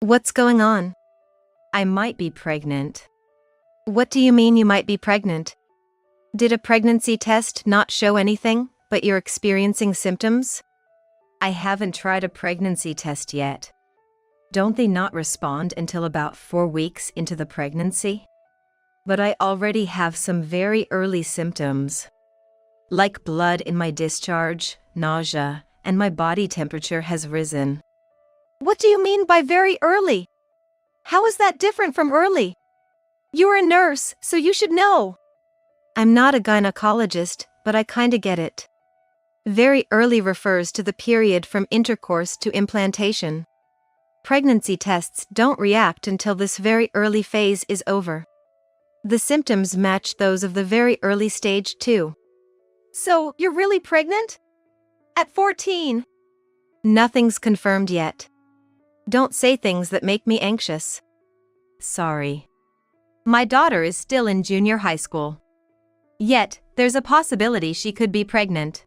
What's going on? I might be pregnant. What do you mean you might be pregnant? Did a pregnancy test not show anything, but you're experiencing symptoms? I haven't tried a pregnancy test yet. Don't they not respond until about 4 weeks into the pregnancy? But I already have some very early symptoms. Like blood in my discharge, nausea, and my body temperature has risen. What do you mean by very early? How is that different from early? You're a nurse, so you should know. I'm not a gynecologist, but I kinda get it. Very early refers to the period from intercourse to implantation. Pregnancy tests don't react until this very early phase is over. The symptoms match those of the very early stage too. So, you're really pregnant? At 14? Nothing's confirmed yet. Don't say things that make me anxious. Sorry. My daughter is still in junior high school. Yet, there's a possibility she could be pregnant.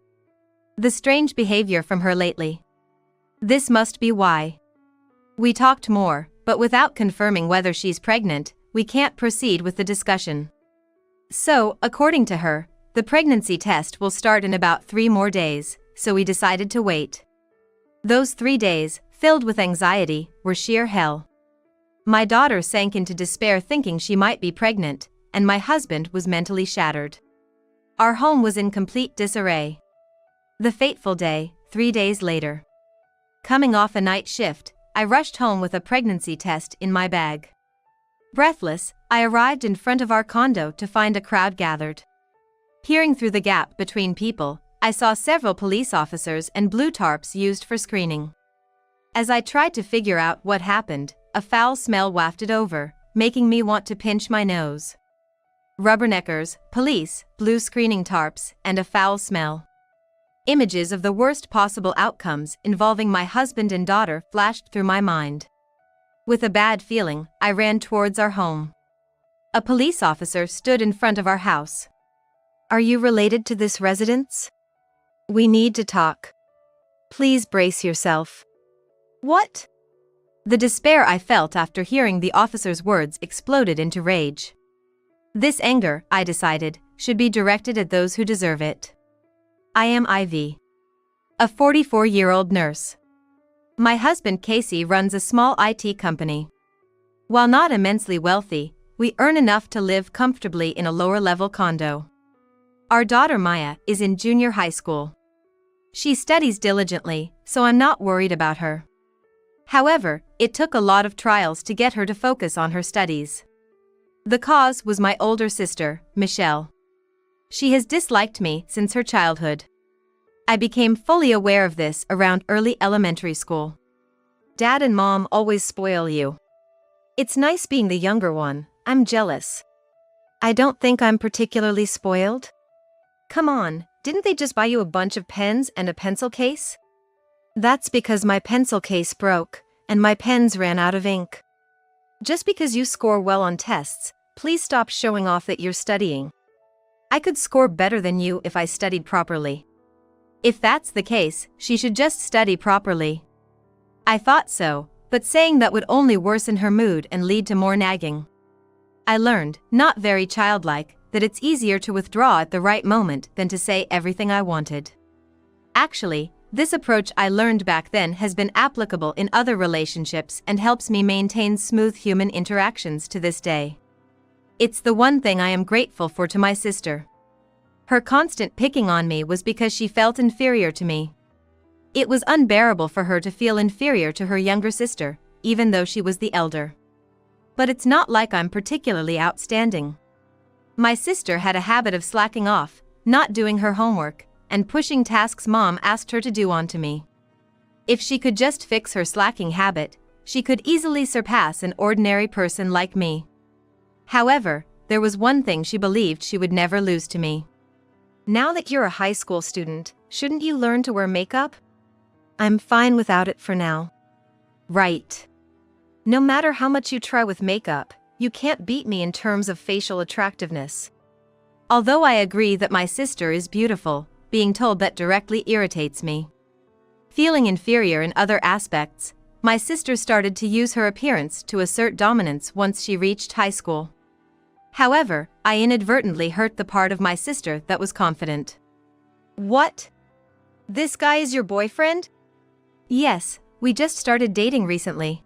The strange behavior from her lately. This must be why. We talked more, but without confirming whether she's pregnant, we can't proceed with the discussion. So, according to her, the pregnancy test will start in about 3 more days, so we decided to wait. Those 3 days, filled with anxiety, were sheer hell. My daughter sank into despair thinking she might be pregnant, and my husband was mentally shattered. Our home was in complete disarray. The fateful day, 3 days later. Coming off a night shift, I rushed home with a pregnancy test in my bag. Breathless, I arrived in front of our condo to find a crowd gathered. Peering through the gap between people, I saw several police officers and blue tarps used for screening. As I tried to figure out what happened, a foul smell wafted over, making me want to pinch my nose. Rubberneckers, police, blue screening tarps, and a foul smell. Images of the worst possible outcomes involving my husband and daughter flashed through my mind. With a bad feeling, I ran towards our home. A police officer stood in front of our house. Are you related to this residence? We need to talk. Please brace yourself. What? The despair I felt after hearing the officer's words exploded into rage. This anger, I decided, should be directed at those who deserve it. I am Ivy, a 44-year-old nurse. My husband Casey runs a small IT company. While not immensely wealthy, we earn enough to live comfortably in a lower-level condo. Our daughter Maya is in junior high school. She studies diligently, so I'm not worried about her. However, it took a lot of trials to get her to focus on her studies. The cause was my older sister, Michelle. She has disliked me since her childhood. I became fully aware of this around early elementary school. Dad and Mom always spoil you. It's nice being the younger one. I'm jealous. I don't think I'm particularly spoiled. Come on, didn't they just buy you a bunch of pens and a pencil case? That's because my pencil case broke, and my pens ran out of ink. Just because you score well on tests, please stop showing off that you're studying. I could score better than you if I studied properly. If that's the case, she should just study properly. I thought so, but saying that would only worsen her mood and lead to more nagging. I learned, not very childlike, that it's easier to withdraw at the right moment than to say everything I wanted. Actually, this approach I learned back then has been applicable in other relationships and helps me maintain smooth human interactions to this day. It's the one thing I am grateful for to my sister. Her constant picking on me was because she felt inferior to me. It was unbearable for her to feel inferior to her younger sister, even though she was the elder. But it's not like I'm particularly outstanding. My sister had a habit of slacking off, not doing her homework, and pushing tasks Mom asked her to do onto me. If she could just fix her slacking habit, she could easily surpass an ordinary person like me. However, there was one thing she believed she would never lose to me. Now that you're a high school student, shouldn't you learn to wear makeup? I'm fine without it for now. Right. No matter how much you try with makeup, you can't beat me in terms of facial attractiveness. Although I agree that my sister is beautiful, being told that directly irritates me. Feeling inferior in other aspects, my sister started to use her appearance to assert dominance once she reached high school. However, I inadvertently hurt the part of my sister that was confident. What? This guy is your boyfriend? Yes, we just started dating recently.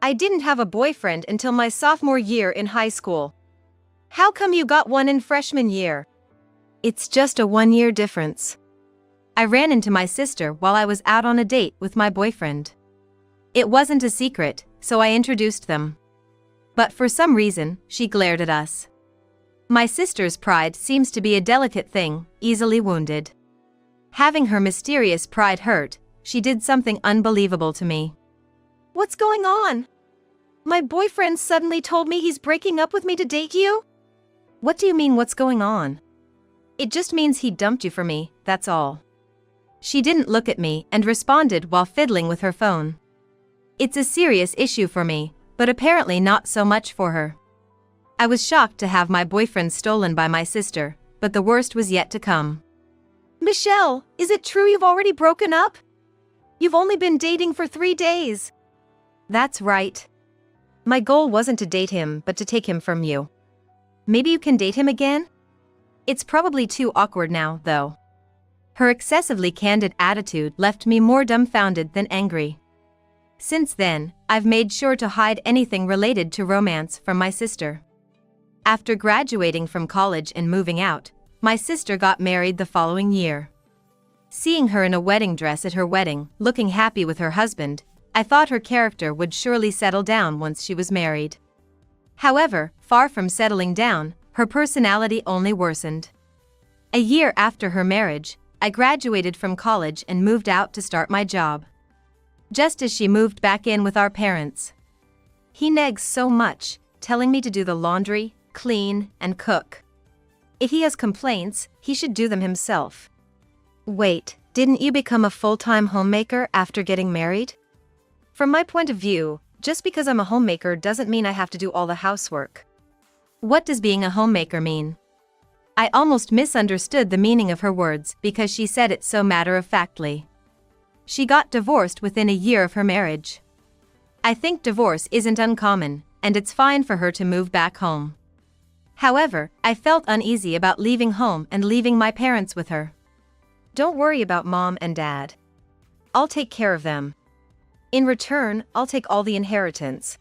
I didn't have a boyfriend until my sophomore year in high school. How come you got one in freshman year? It's just a 1-year difference. I ran into my sister while I was out on a date with my boyfriend. It wasn't a secret, so I introduced them. But for some reason, she glared at us. My sister's pride seems to be a delicate thing, easily wounded. Having her mysterious pride hurt, she did something unbelievable to me. What's going on? My boyfriend suddenly told me he's breaking up with me to date you? What do you mean, what's going on? It just means he dumped you for me, that's all. She didn't look at me and responded while fiddling with her phone. It's a serious issue for me, but apparently not so much for her. I was shocked to have my boyfriend stolen by my sister, but the worst was yet to come. Michelle, is it true you've already broken up? You've only been dating for 3 days. That's right. My goal wasn't to date him but to take him from you. Maybe you can date him again? It's probably too awkward now, though. Her excessively candid attitude left me more dumbfounded than angry. Since then, I've made sure to hide anything related to romance from my sister. After graduating from college and moving out, my sister got married the following year. Seeing her in a wedding dress at her wedding, looking happy with her husband, I thought her character would surely settle down once she was married. However, far from settling down, her personality only worsened. A year after her marriage, I graduated from college and moved out to start my job. Just as she moved back in with our parents. He nags so much, telling me to do the laundry, clean, and cook. If he has complaints, he should do them himself. Wait, didn't you become a full-time homemaker after getting married? From my point of view, just because I'm a homemaker doesn't mean I have to do all the housework. What does being a homemaker mean? I almost misunderstood the meaning of her words because she said it so matter-of-factly. She got divorced within a year of her marriage. I think divorce isn't uncommon, and it's fine for her to move back home. However, I felt uneasy about leaving home and leaving my parents with her. Don't worry about Mom and Dad. I'll take care of them. In return, I'll take all the inheritance.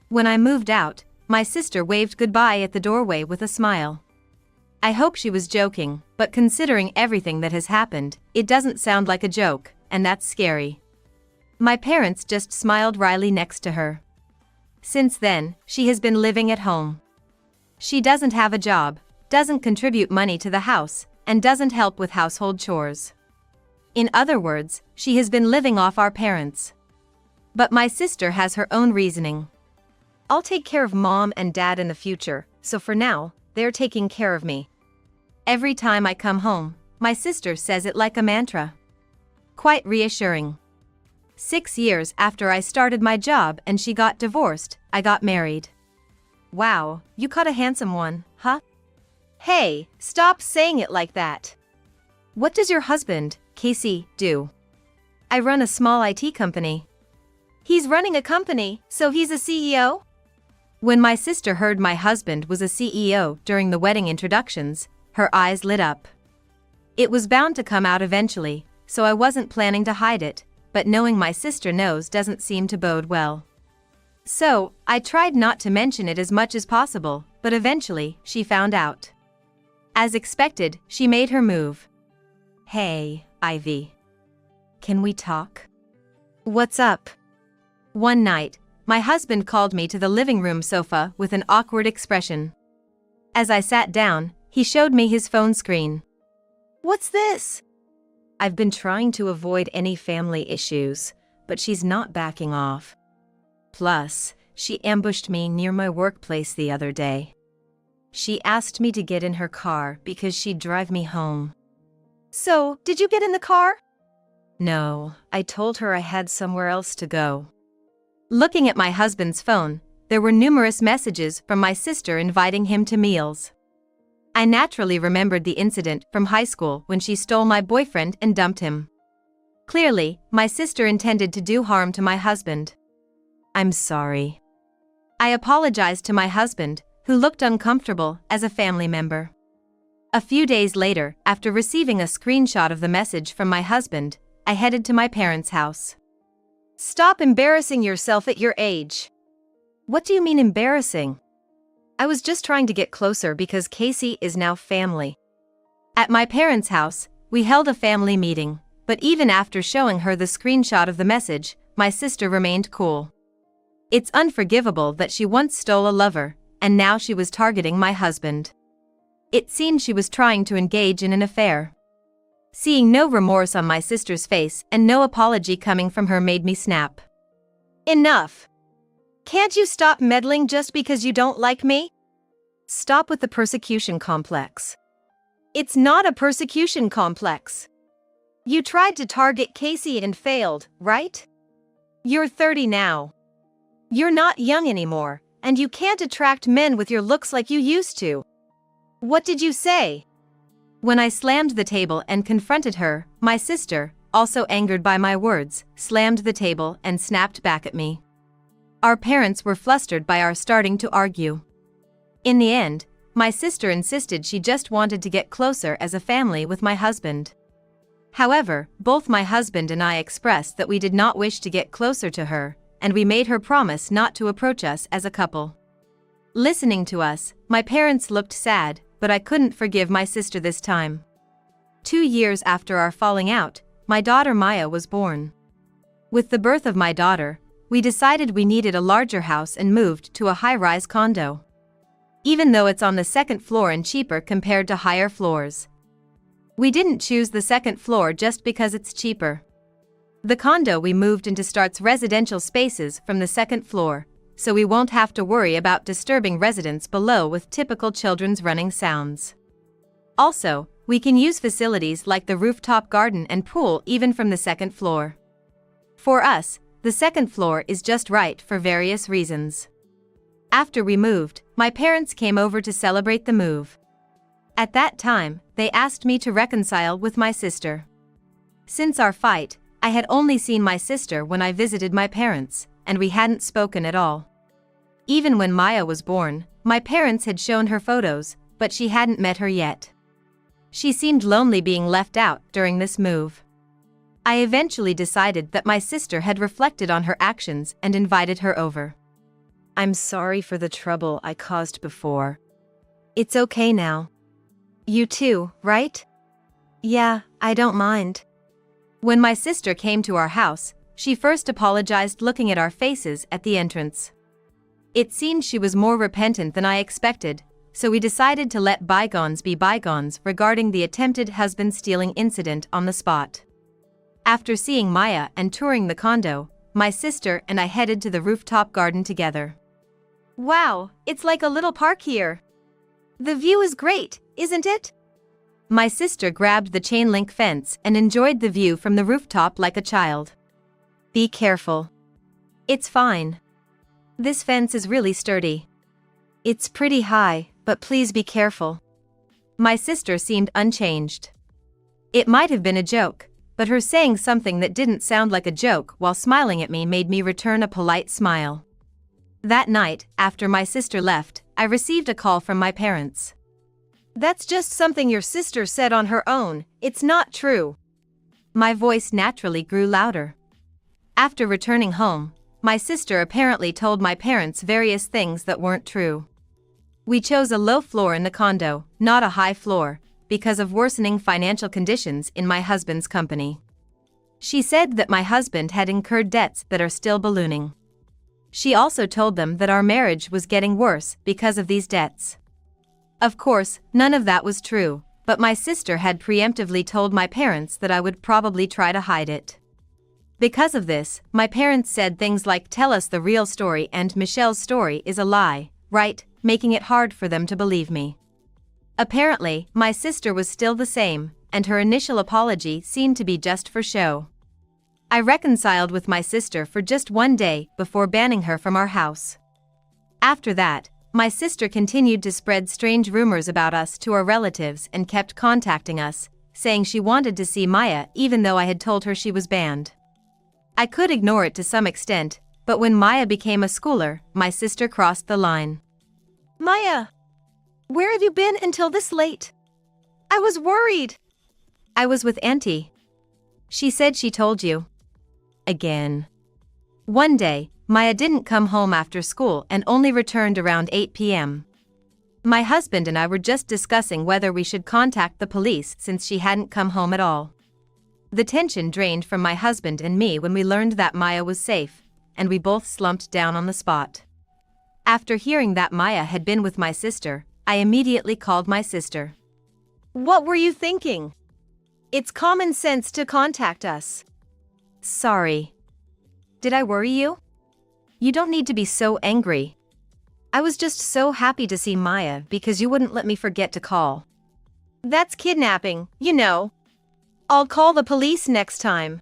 When I moved out, my sister waved goodbye at the doorway with a smile. I hope she was joking, but considering everything that has happened, it doesn't sound like a joke, and that's scary. My parents just smiled wryly next to her. Since then, she has been living at home. She doesn't have a job, doesn't contribute money to the house, and doesn't help with household chores. In other words, she has been living off our parents. But my sister has her own reasoning. I'll take care of Mom and Dad in the future, so for now, they're taking care of me. Every time I come home, my sister says it like a mantra. Quite reassuring. 6 years after I started my job and she got divorced, I got married. Wow, you caught a handsome one, huh? Hey, stop saying it like that. What does your husband, Casey, do? I run a small IT company. He's running a company, so he's a CEO? When my sister heard my husband was a CEO during the wedding introductions, her eyes lit up. It was bound to come out eventually, so I wasn't planning to hide it, but knowing my sister knows doesn't seem to bode well. So, I tried not to mention it as much as possible, but eventually, she found out. As expected, she made her move. Hey, Ivy. Can we talk? What's up? One night, my husband called me to the living room sofa with an awkward expression. As I sat down, he showed me his phone screen. What's this? I've been trying to avoid any family issues, but she's not backing off. Plus, she ambushed me near my workplace the other day. She asked me to get in her car because she'd drive me home. So, did you get in the car? No, I told her I had somewhere else to go. Looking at my husband's phone, there were numerous messages from my sister inviting him to meals. I naturally remembered the incident from high school when she stole my boyfriend and dumped him. Clearly, my sister intended to do harm to my husband. I'm sorry. I apologized to my husband, who looked uncomfortable as a family member. A few days later, after receiving a screenshot of the message from my husband, I headed to my parents' house. Stop embarrassing yourself at your age. What do you mean embarrassing? I was just trying to get closer because Casey is now family. At my parents' house, we held a family meeting, but even after showing her the screenshot of the message, my sister remained cool. It's unforgivable that she once stole a lover, and now she was targeting my husband. It seemed she was trying to engage in an affair. Seeing no remorse on my sister's face and no apology coming from her made me snap. Enough! Can't you stop meddling just because you don't like me? Stop with the persecution complex. It's not a persecution complex. You tried to target Casey and failed, right? You're 30 now. You're not young anymore, and you can't attract men with your looks like you used to. What did you say? When I slammed the table and confronted her, my sister, also angered by my words, slammed the table and snapped back at me. Our parents were flustered by our starting to argue. In the end, my sister insisted she just wanted to get closer as a family with my husband. However, both my husband and I expressed that we did not wish to get closer to her, and we made her promise not to approach us as a couple. Listening to us, my parents looked sad, but I couldn't forgive my sister this time. 2 years after our falling out, my daughter Maya was born. With the birth of my daughter, we decided we needed a larger house and moved to a high-rise condo. Even though it's on the second floor and cheaper compared to higher floors. We didn't choose the second floor just because it's cheaper. The condo we moved into starts residential spaces from the second floor, so we won't have to worry about disturbing residents below with typical children's running sounds. Also, we can use facilities like the rooftop garden and pool even from the second floor. For us, the second floor is just right for various reasons. After we moved, my parents came over to celebrate the move. At that time, they asked me to reconcile with my sister. Since our fight, I had only seen my sister when I visited my parents, and we hadn't spoken at all. Even when Maya was born, my parents had shown her photos, but she hadn't met her yet. She seemed lonely being left out during this move. I eventually decided that my sister had reflected on her actions and invited her over. I'm sorry for the trouble I caused before. It's okay now. You too, right? Yeah, I don't mind. When my sister came to our house, she first apologized looking at our faces at the entrance. It seemed she was more repentant than I expected, so we decided to let bygones be bygones regarding the attempted husband-stealing incident on the spot. After seeing Maya and touring the condo, my sister and I headed to the rooftop garden together. Wow, it's like a little park here. The view is great, isn't it? My sister grabbed the chain-link fence and enjoyed the view from the rooftop like a child. Be careful. It's fine. This fence is really sturdy. It's pretty high, but please be careful. My sister seemed unchanged. It might have been a joke, but her saying something that didn't sound like a joke while smiling at me made me return a polite smile. That night, after my sister left, I received a call from my parents. That's just something your sister said on her own, it's not true. My voice naturally grew louder. After returning home, my sister apparently told my parents various things that weren't true. We chose a low floor in the condo, not a high floor, because of worsening financial conditions in my husband's company. She said that my husband had incurred debts that are still ballooning. She also told them that our marriage was getting worse because of these debts. Of course, none of that was true, but my sister had preemptively told my parents that I would probably try to hide it. Because of this, my parents said things like "tell us the real story" and "Michelle's story is a lie," right, making it hard for them to believe me. Apparently, my sister was still the same, and her initial apology seemed to be just for show. I reconciled with my sister for just 1 day before banning her from our house. After that, my sister continued to spread strange rumors about us to our relatives and kept contacting us, saying she wanted to see Maya even though I had told her she was banned. I could ignore it to some extent, but when Maya became a schooler, my sister crossed the line. Maya, where have you been until this late? I was worried. I was with Auntie. She said she told you. Again. One day, Maya didn't come home after school and only returned around 8 p.m. My husband and I were just discussing whether we should contact the police since she hadn't come home at all. The tension drained from my husband and me when we learned that Maya was safe, and we both slumped down on the spot. After hearing that Maya had been with my sister, I immediately called my sister. What were you thinking? It's common sense to contact us. Sorry. Did I worry you? You don't need to be so angry. I was just so happy to see Maya because you wouldn't let me forget to call. That's kidnapping, you know. I'll call the police next time.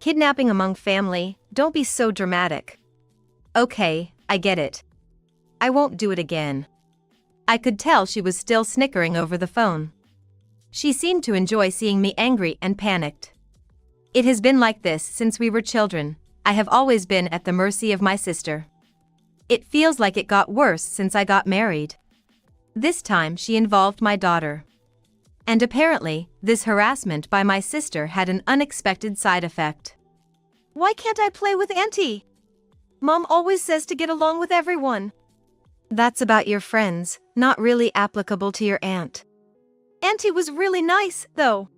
Kidnapping among family, don't be so dramatic. Okay, I get it. I won't do it again. I could tell she was still snickering over the phone. She seemed to enjoy seeing me angry and panicked. It has been like this since we were children. I have always been at the mercy of my sister. It feels like it got worse since I got married. This time she involved my daughter. And apparently, this harassment by my sister had an unexpected side effect. Why can't I play with Auntie? Mom always says to get along with everyone. That's about your friends, not really applicable to your aunt. Auntie was really nice, though.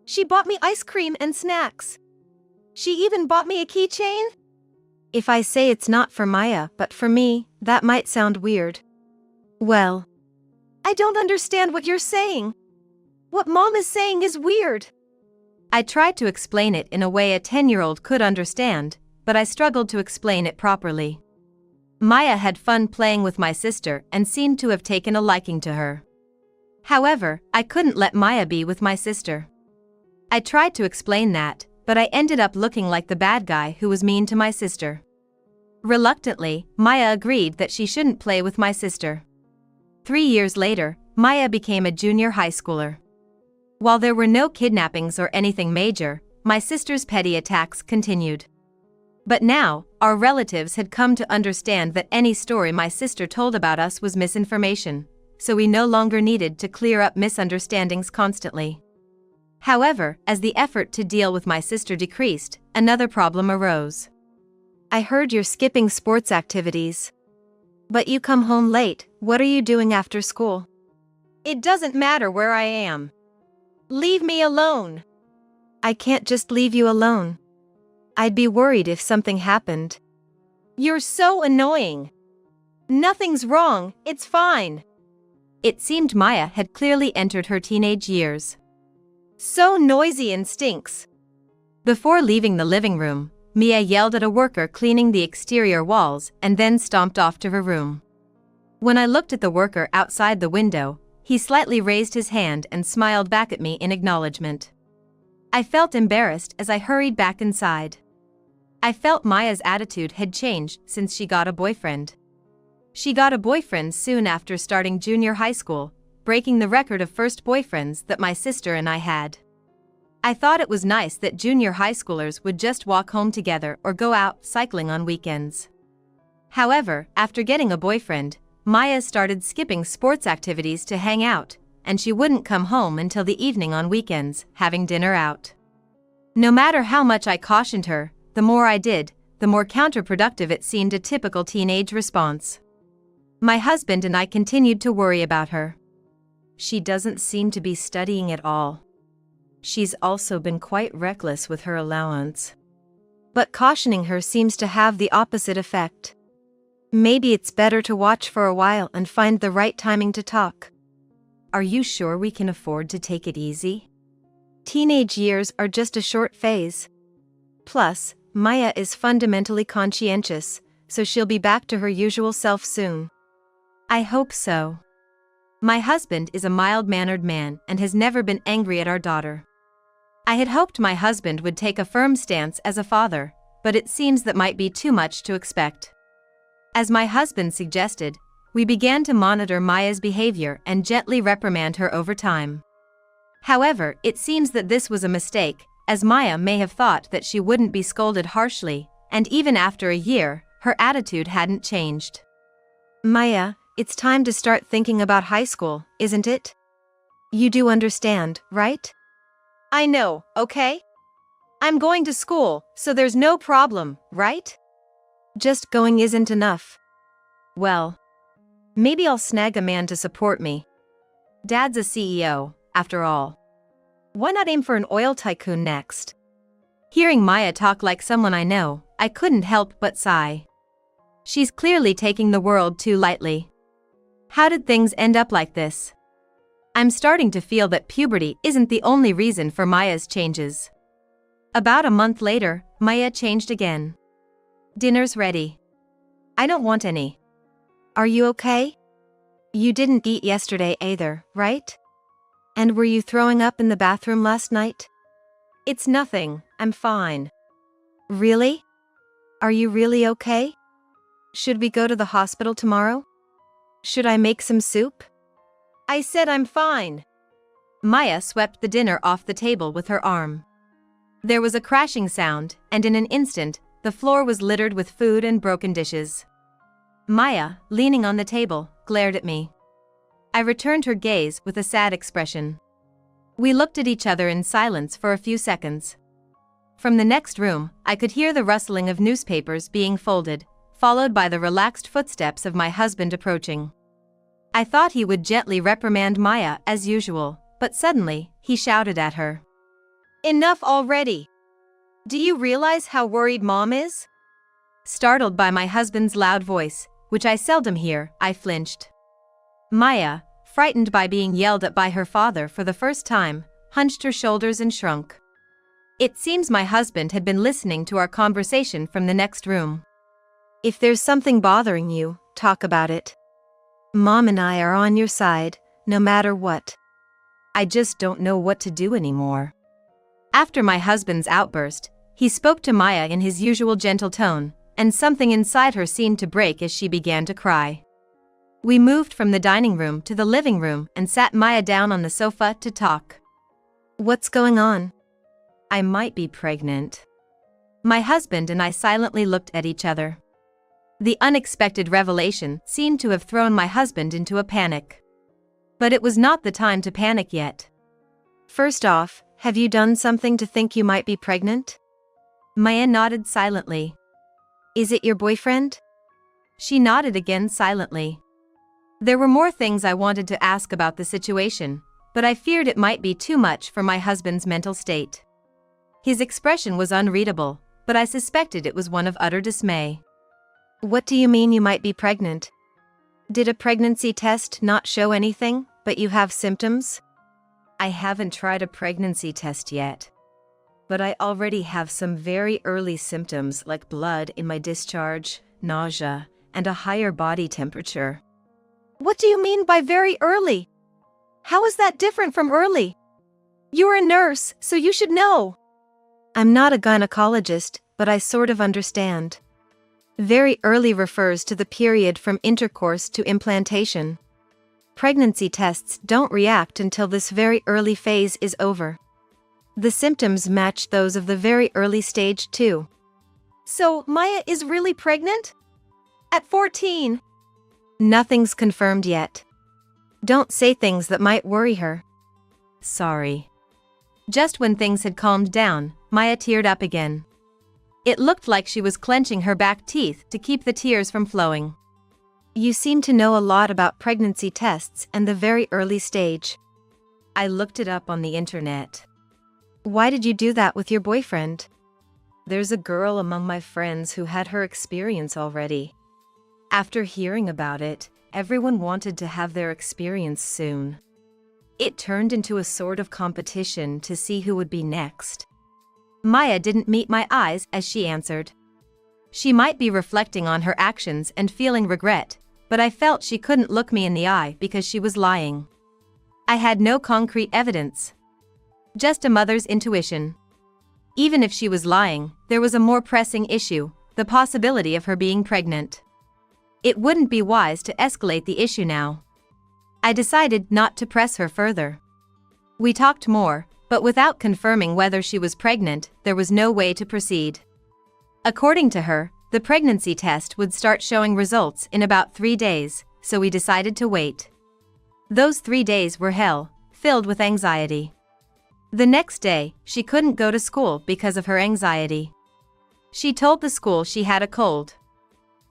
She bought me ice cream and snacks. She even bought me a keychain. If I say it's not for Maya but for me, that might sound weird. Well, I don't understand what you're saying. What Mom is saying is weird. I tried to explain it in a way a 10-year-old could understand, but I struggled to explain it properly. Maya had fun playing with my sister and seemed to have taken a liking to her. However, I couldn't let Maya be with my sister. I tried to explain that, but I ended up looking like the bad guy who was mean to my sister. Reluctantly, Maya agreed that she shouldn't play with my sister. 3 years later, Maya became a junior high schooler. While there were no kidnappings or anything major, my sister's petty attacks continued. But now, our relatives had come to understand that any story my sister told about us was misinformation, so we no longer needed to clear up misunderstandings constantly. However, as the effort to deal with my sister decreased, another problem arose. I heard you're skipping sports activities. But you come home late, what are you doing after school? It doesn't matter where I am. Leave me alone. I can't just leave you alone. I'd be worried if something happened. You're so annoying. Nothing's wrong, it's fine. It seemed Maya had clearly entered her teenage years. So noisy and stinks. Before leaving the living room, Mia yelled at a worker cleaning the exterior walls and then stomped off to her room. When I looked at the worker outside the window, he slightly raised his hand and smiled back at me in acknowledgement. I felt embarrassed as I hurried back inside. I felt Maya's attitude had changed since she got a boyfriend. She got a boyfriend soon after starting junior high school, breaking the record of first boyfriends that my sister and I had. I thought it was nice that junior high schoolers would just walk home together or go out cycling on weekends. However, after getting a boyfriend, Maya started skipping sports activities to hang out, and she wouldn't come home until the evening on weekends, having dinner out. No matter how much I cautioned her, the more I did, the more counterproductive it seemed, a typical teenage response. My husband and I continued to worry about her. She doesn't seem to be studying at all. She's also been quite reckless with her allowance. But cautioning her seems to have the opposite effect. Maybe it's better to watch for a while and find the right timing to talk. Are you sure we can afford to take it easy? Teenage years are just a short phase. Plus, Maya is fundamentally conscientious, so she'll be back to her usual self soon. I hope so. My husband is a mild-mannered man and has never been angry at our daughter. I had hoped my husband would take a firm stance as a father, but it seems that might be too much to expect. As my husband suggested, we began to monitor Maya's behavior and gently reprimand her over time. However, it seems that this was a mistake, as Maya may have thought that she wouldn't be scolded harshly, and even after a year, her attitude hadn't changed. Maya, it's time to start thinking about high school, isn't it? You do understand, right? I know, okay? I'm going to school, so there's no problem, right? Just going isn't enough. Well, maybe I'll snag a man to support me. Dad's a CEO, after all. Why not aim for an oil tycoon next? Hearing Maya talk like someone I know, I couldn't help but sigh. She's clearly taking the world too lightly. How did things end up like this? I'm starting to feel that puberty isn't the only reason for Maya's changes. About a month later, Maya changed again. Dinner's ready. I don't want any. Are you okay? You didn't eat yesterday either, right? And were you throwing up in the bathroom last night? It's nothing, I'm fine. Really? Are you really okay? Should we go to the hospital tomorrow? Should I make some soup? I said I'm fine. Maya swept the dinner off the table with her arm. There was a crashing sound, and in an instant, the floor was littered with food and broken dishes. Maya, leaning on the table, glared at me. I returned her gaze with a sad expression. We looked at each other in silence for a few seconds. From the next room, I could hear the rustling of newspapers being folded, followed by the relaxed footsteps of my husband approaching. I thought he would gently reprimand Maya as usual, but suddenly, he shouted at her. Enough already! Do you realize how worried Mom is? Startled by my husband's loud voice, which I seldom hear, I flinched. Maya, frightened by being yelled at by her father for the first time, hunched her shoulders and shrunk. It seems my husband had been listening to our conversation from the next room. If there's something bothering you, talk about it. Mom and I are on your side, no matter what. I just don't know what to do anymore. After my husband's outburst, he spoke to Maya in his usual gentle tone, and something inside her seemed to break as she began to cry. We moved from the dining room to the living room and sat Maya down on the sofa to talk. What's going on? I might be pregnant. My husband and I silently looked at each other. The unexpected revelation seemed to have thrown my husband into a panic. But it was not the time to panic yet. First off, have you done something to think you might be pregnant? Maya nodded silently. Is it your boyfriend? She nodded again silently. There were more things I wanted to ask about the situation, but I feared it might be too much for my husband's mental state. His expression was unreadable, but I suspected it was one of utter dismay. What do you mean you might be pregnant? Did a pregnancy test not show anything, but you have symptoms? I haven't tried a pregnancy test yet. But I already have some very early symptoms like blood in my discharge, nausea, and a higher body temperature. What do you mean by very early? How is that different from early? You're a nurse, so you should know. I'm not a gynecologist, but I sort of understand. Very early refers to the period from intercourse to implantation. Pregnancy tests don't react until this very early phase is over. The symptoms match those of the very early stage too. So, Maya is really pregnant? At 14? Nothing's confirmed yet. Don't say things that might worry her. Sorry. Just when things had calmed down, Maya teared up again. It looked like she was clenching her back teeth to keep the tears from flowing. You seem to know a lot about pregnancy tests and the very early stage. I looked it up on the internet. Why did you do that with your boyfriend? There's a girl among my friends who had her experience already. After hearing about it, everyone wanted to have their experience soon. It turned into a sort of competition to see who would be next. Maya didn't meet my eyes as she answered. She might be reflecting on her actions and feeling regret, but I felt she couldn't look me in the eye because she was lying. I had no concrete evidence. Just a mother's intuition. Even if she was lying, there was a more pressing issue, the possibility of her being pregnant. It wouldn't be wise to escalate the issue now. I decided not to press her further. We talked more, but without confirming whether she was pregnant, there was no way to proceed. According to her, the pregnancy test would start showing results in about 3 days, so we decided to wait. Those 3 days were hell, filled with anxiety. The next day, she couldn't go to school because of her anxiety. She told the school she had a cold.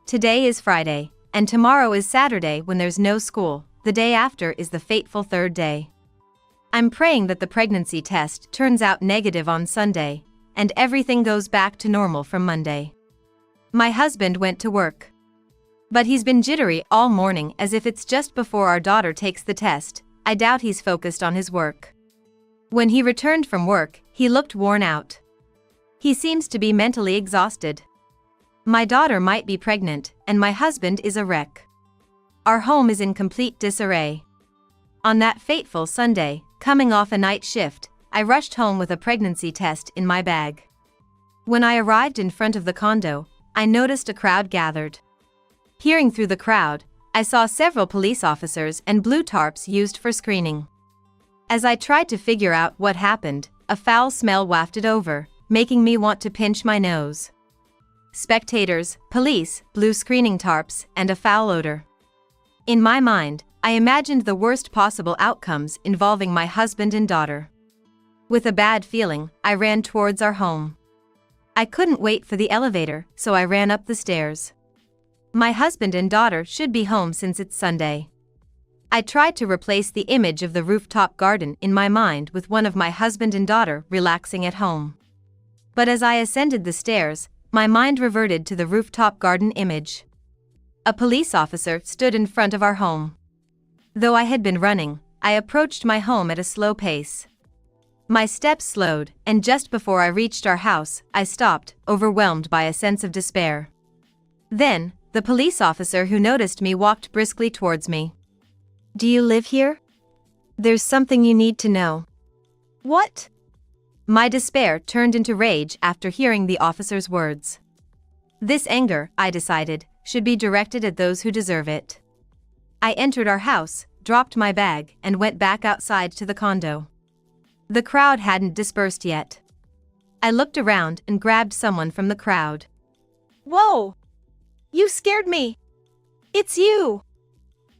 Today is Friday, and tomorrow is Saturday when there's no school. The day after is the fateful 3rd day. I'm praying that the pregnancy test turns out negative on Sunday, and everything goes back to normal from Monday. My husband went to work. But he's been jittery all morning as if it's just before our daughter takes the test. I doubt he's focused on his work. When he returned from work, he looked worn out. He seems to be mentally exhausted. My daughter might be pregnant, and my husband is a wreck. Our home is in complete disarray. On that fateful Sunday, coming off a night shift, I rushed home with a pregnancy test in my bag. When I arrived in front of the condo, I noticed a crowd gathered. Peering through the crowd, I saw several police officers and blue tarps used for screening. As I tried to figure out what happened, a foul smell wafted over, making me want to pinch my nose. Spectators, police, blue screening tarps, and a foul odor. In my mind, I imagined the worst possible outcomes involving my husband and daughter. With a bad feeling, I ran towards our home. I couldn't wait for the elevator, so I ran up the stairs. My husband and daughter should be home since it's Sunday. I tried to replace the image of the rooftop garden in my mind with one of my husband and daughter relaxing at home. But as I ascended the stairs, my mind reverted to the rooftop garden image. A police officer stood in front of our home. Though I had been running, I approached my home at a slow pace. My steps slowed, and just before I reached our house, I stopped, overwhelmed by a sense of despair. Then, the police officer who noticed me walked briskly towards me. Do you live here? There's something you need to know. What? My despair turned into rage after hearing the officer's words. This anger, I decided, should be directed at those who deserve it. I entered our house, dropped my bag, and went back outside to the condo. The crowd hadn't dispersed yet. I looked around and grabbed someone from the crowd. Whoa! You scared me! It's you!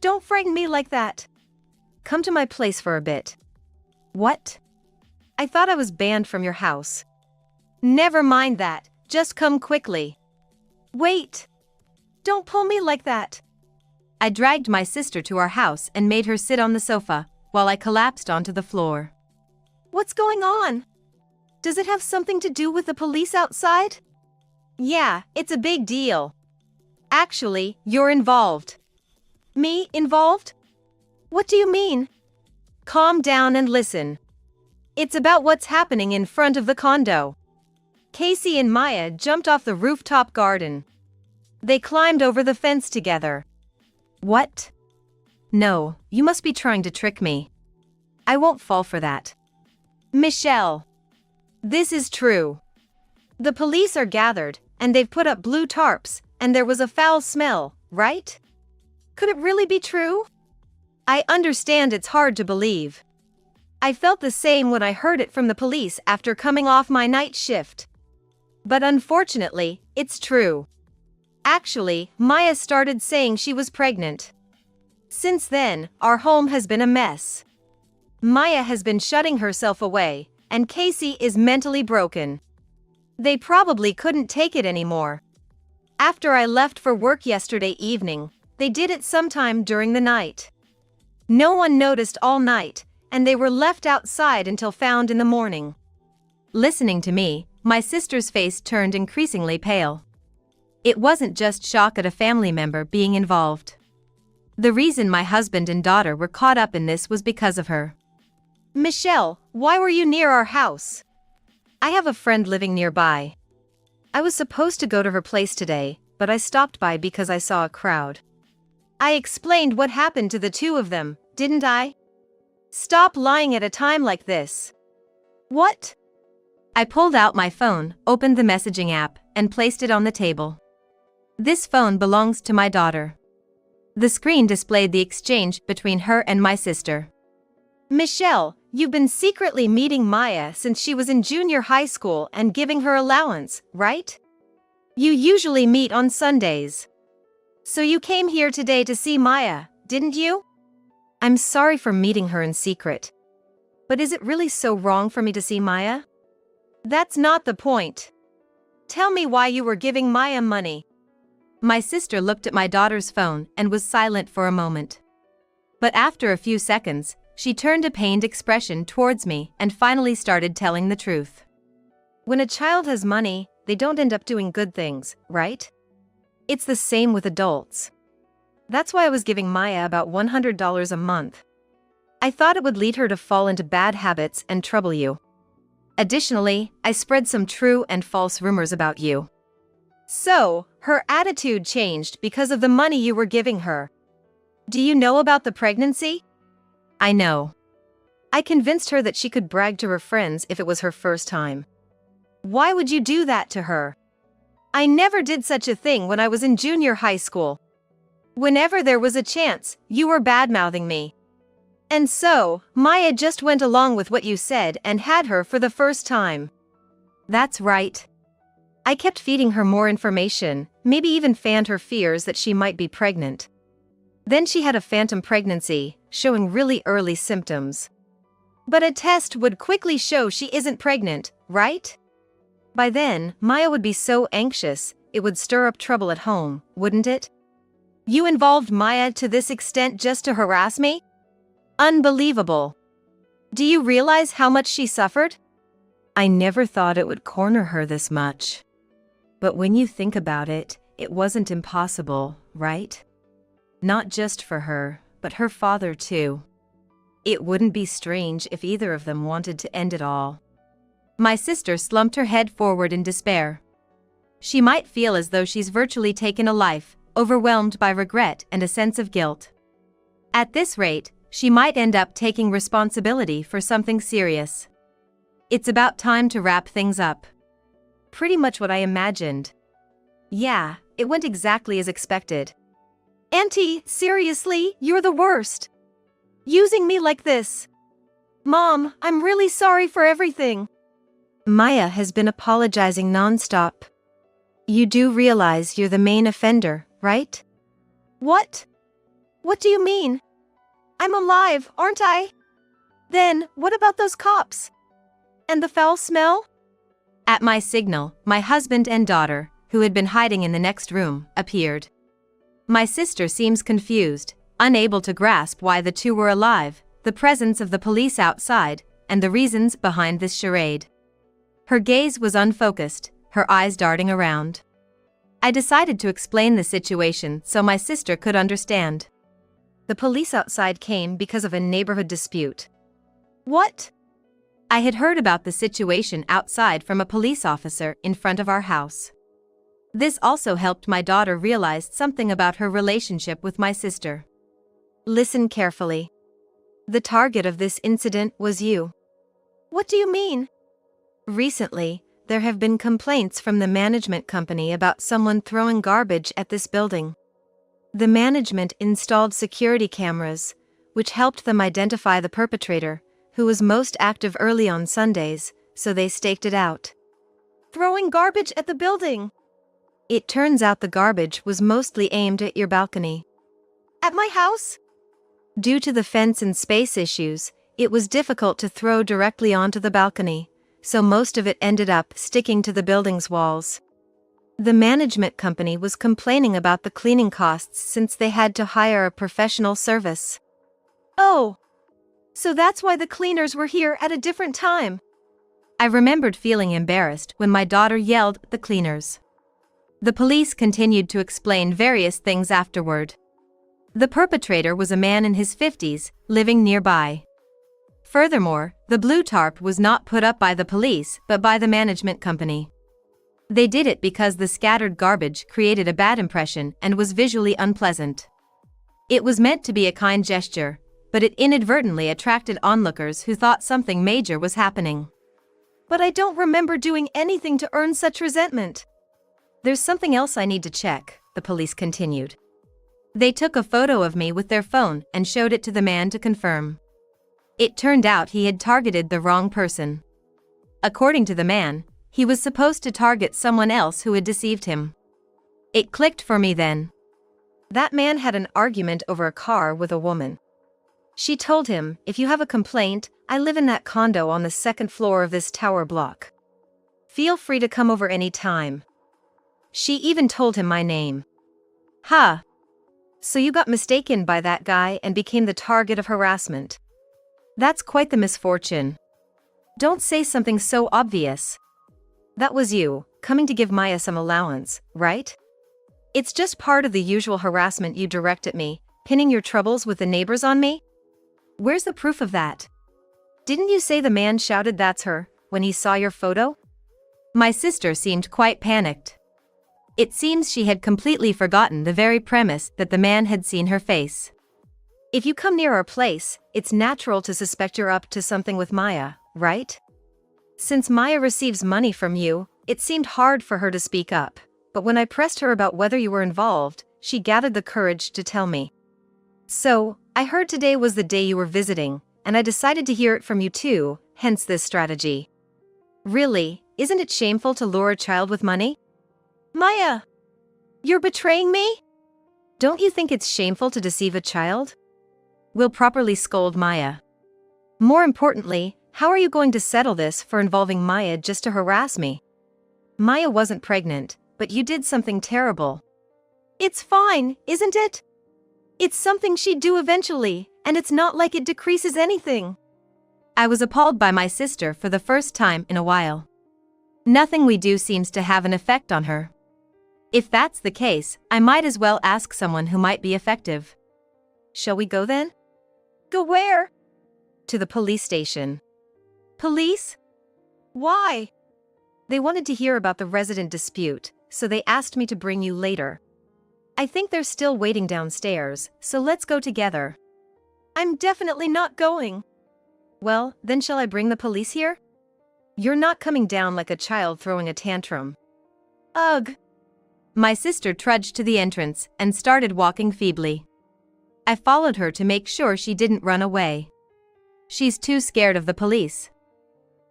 Don't frighten me like that. Come to my place for a bit. What? I thought I was banned from your house. Never mind that, just come quickly. Wait! Don't pull me like that. I dragged my sister to our house and made her sit on the sofa, while I collapsed onto the floor. What's going on? Does it have something to do with the police outside? Yeah, it's a big deal. Actually, you're involved. Me involved? What do you mean? Calm down and listen. It's about what's happening in front of the condo. Casey and Maya jumped off the rooftop garden. They climbed over the fence together. What? No, you must be trying to trick me. I won't fall for that. Michelle. This is true. The police are gathered, and they've put up blue tarps, and there was a foul smell, right? Could it really be true? I understand it's hard to believe. I felt the same when I heard it from the police after coming off my night shift. But unfortunately, it's true. Actually, Maya started saying she was pregnant. Since then, our home has been a mess. Maya has been shutting herself away, and Casey is mentally broken. They probably couldn't take it anymore. After I left for work yesterday evening, they did it sometime during the night. No one noticed all night, and they were left outside until found in the morning. Listening to me, my sister's face turned increasingly pale. It wasn't just shock at a family member being involved. The reason my husband and daughter were caught up in this was because of her. Michelle, why were you near our house? I have a friend living nearby. I was supposed to go to her place today, but I stopped by because I saw a crowd. I explained what happened to the two of them, didn't I? Stop lying at a time like this. What? I pulled out my phone, opened the messaging app, and placed it on the table. This phone belongs to my daughter. The screen displayed the exchange between her and my sister. Michelle, you've been secretly meeting Maya since she was in junior high school and giving her allowance, right? You usually meet on Sundays. So you came here today to see Maya, didn't you? I'm sorry for meeting her in secret. But is it really so wrong for me to see Maya? That's not the point. Tell me why you were giving Maya money. My sister looked at my daughter's phone and was silent for a moment. But after a few seconds, she turned a pained expression towards me and finally started telling the truth. When a child has money, they don't end up doing good things, right? It's the same with adults. That's why I was giving Maya about $100 a month. I thought it would lead her to fall into bad habits and trouble you. Additionally, I spread some true and false rumors about you. So, her attitude changed because of the money you were giving her. Do you know about the pregnancy? I know. I convinced her that she could brag to her friends if it was her first time. Why would you do that to her? I never did such a thing when I was in junior high school. Whenever there was a chance, you were bad-mouthing me. And so, Maya just went along with what you said and had her for the first time. That's right. I kept feeding her more information, maybe even fanned her fears that she might be pregnant. Then she had a phantom pregnancy, showing really early symptoms. But a test would quickly show she isn't pregnant, right? By then, Maya would be so anxious, it would stir up trouble at home, wouldn't it? You involved Maya to this extent just to harass me? Unbelievable. Do you realize how much she suffered? I never thought it would corner her this much. But when you think about it, it wasn't impossible, right? Not just for her, but her father too. It wouldn't be strange if either of them wanted to end it all. My sister slumped her head forward in despair. She might feel as though she's virtually taken a life, overwhelmed by regret and a sense of guilt. At this rate, she might end up taking responsibility for something serious. It's about time to wrap things up. Pretty much what I imagined. Yeah, it went exactly as expected. Auntie, seriously, you're the worst. Using me like this. Mom, I'm really sorry for everything. Maya has been apologizing nonstop. You do realize you're the main offender, right? What? What do you mean? I'm alive, aren't I? Then, what about those cops? And the foul smell? At my signal, my husband and daughter, who had been hiding in the next room, appeared. My sister seems confused, unable to grasp why the two were alive, the presence of the police outside, and the reasons behind this charade. Her gaze was unfocused, her eyes darting around. I decided to explain the situation so my sister could understand. The police outside came because of a neighborhood dispute. What? I had heard about the situation outside from a police officer in front of our house. This also helped my daughter realize something about her relationship with my sister. Listen carefully. The target of this incident was you. What do you mean? Recently, there have been complaints from the management company about someone throwing garbage at this building. The management installed security cameras, which helped them identify the perpetrator, who was most active early on Sundays, so they staked it out. Throwing garbage at the building? It turns out the garbage was mostly aimed at your balcony. At my house? Due to the fence and space issues, it was difficult to throw directly onto the balcony, so most of it ended up sticking to the building's walls. The management company was complaining about the cleaning costs since they had to hire a professional service. Oh, so that's why the cleaners were here at a different time. I remembered feeling embarrassed when my daughter yelled at the cleaners. The police continued to explain various things afterward. The perpetrator was a man in his 50s, living nearby. Furthermore, the blue tarp was not put up by the police but by the management company. They did it because the scattered garbage created a bad impression and was visually unpleasant. It was meant to be a kind gesture, but it inadvertently attracted onlookers who thought something major was happening. But I don't remember doing anything to earn such resentment. There's something else I need to check, the police continued. They took a photo of me with their phone and showed it to the man to confirm. It turned out he had targeted the wrong person. According to the man, he was supposed to target someone else who had deceived him. It clicked for me then. That man had an argument over a car with a woman. She told him, "If you have a complaint, I live in that condo on the second floor of this tower block. Feel free to come over any time." She even told him my name. Ha! So you got mistaken by that guy and became the target of harassment. That's quite the misfortune. Don't say something so obvious. That was you, coming to give Maya some allowance, right? It's just part of the usual harassment you direct at me, pinning your troubles with the neighbors on me? Where's the proof of that? Didn't you say the man shouted "That's her" when he saw your photo? My sister seemed quite panicked. It seems she had completely forgotten the very premise that the man had seen her face. If you come near our place, it's natural to suspect you're up to something with Maya, right? Since Maya receives money from you, it seemed hard for her to speak up, but when I pressed her about whether you were involved, she gathered the courage to tell me. So, I heard today was the day you were visiting, and I decided to hear it from you too, hence this strategy. Really, isn't it shameful to lure a child with money? Maya! You're betraying me? Don't you think it's shameful to deceive a child? We'll properly scold Maya. More importantly, how are you going to settle this for involving Maya just to harass me? Maya wasn't pregnant, but you did something terrible. It's fine, isn't it? It's something she'd do eventually, and it's not like it decreases anything. I was appalled by my sister for the first time in a while. Nothing we do seems to have an effect on her. If that's the case, I might as well ask someone who might be effective. Shall we go then? Go where? To the police station. Police? Why? They wanted to hear about the resident dispute, so they asked me to bring you later. I think they're still waiting downstairs, so let's go together. I'm definitely not going. Well, then shall I bring the police here? You're not coming down like a child throwing a tantrum. Ugh. My sister trudged to the entrance and started walking feebly. I followed her to make sure she didn't run away. She's too scared of the police.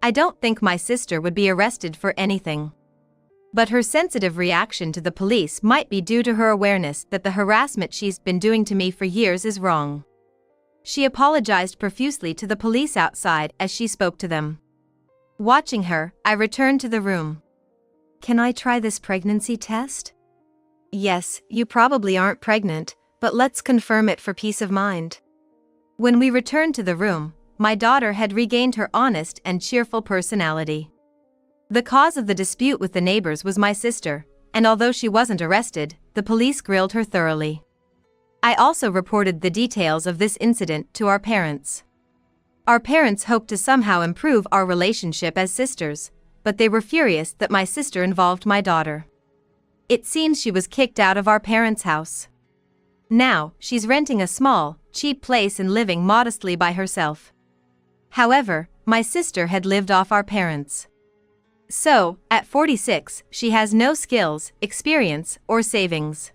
I don't think my sister would be arrested for anything. But her sensitive reaction to the police might be due to her awareness that the harassment she's been doing to me for years is wrong. She apologized profusely to the police outside as she spoke to them. Watching her, I returned to the room. Can I try this pregnancy test? Yes, you probably aren't pregnant, but let's confirm it for peace of mind. When we returned to the room, my daughter had regained her honest and cheerful personality. The cause of the dispute with the neighbors was my sister, and although she wasn't arrested, the police grilled her thoroughly. I also reported the details of this incident to our parents. Our parents hoped to somehow improve our relationship as sisters, but they were furious that my sister involved my daughter. It seems she was kicked out of our parents' house. Now, she's renting a small, cheap place and living modestly by herself. However, my sister had lived off our parents. So, at 46, she has no skills, experience, or savings.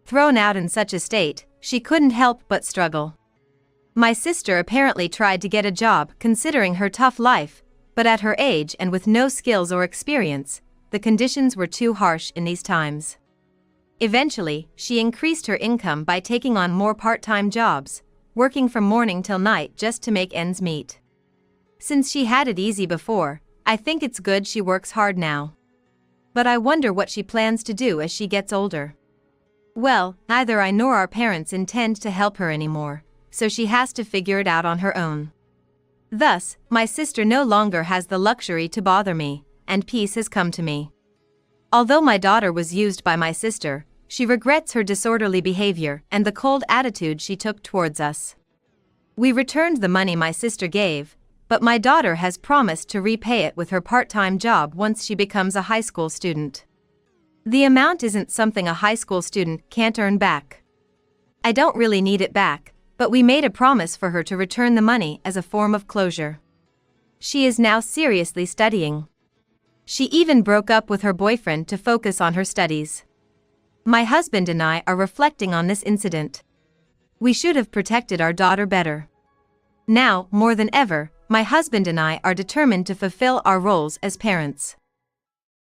Thrown out in such a state, she couldn't help but struggle. My sister apparently tried to get a job considering her tough life, but at her age and with no skills or experience, the conditions were too harsh in these times. Eventually, she increased her income by taking on more part-time jobs, working from morning till night just to make ends meet. Since she had it easy before, I think it's good she works hard now. But I wonder what she plans to do as she gets older. Well, neither I nor our parents intend to help her anymore, so she has to figure it out on her own. Thus, my sister no longer has the luxury to bother me, and peace has come to me. Although my daughter was used by my sister, she regrets her disorderly behavior and the cold attitude she took towards us. We returned the money my sister gave, but my daughter has promised to repay it with her part-time job once she becomes a high school student. The amount isn't something a high school student can't earn back. I don't really need it back, but we made a promise for her to return the money as a form of closure. She is now seriously studying. She even broke up with her boyfriend to focus on her studies. My husband and I are reflecting on this incident. We should have protected our daughter better. Now, more than ever, my husband and I are determined to fulfill our roles as parents.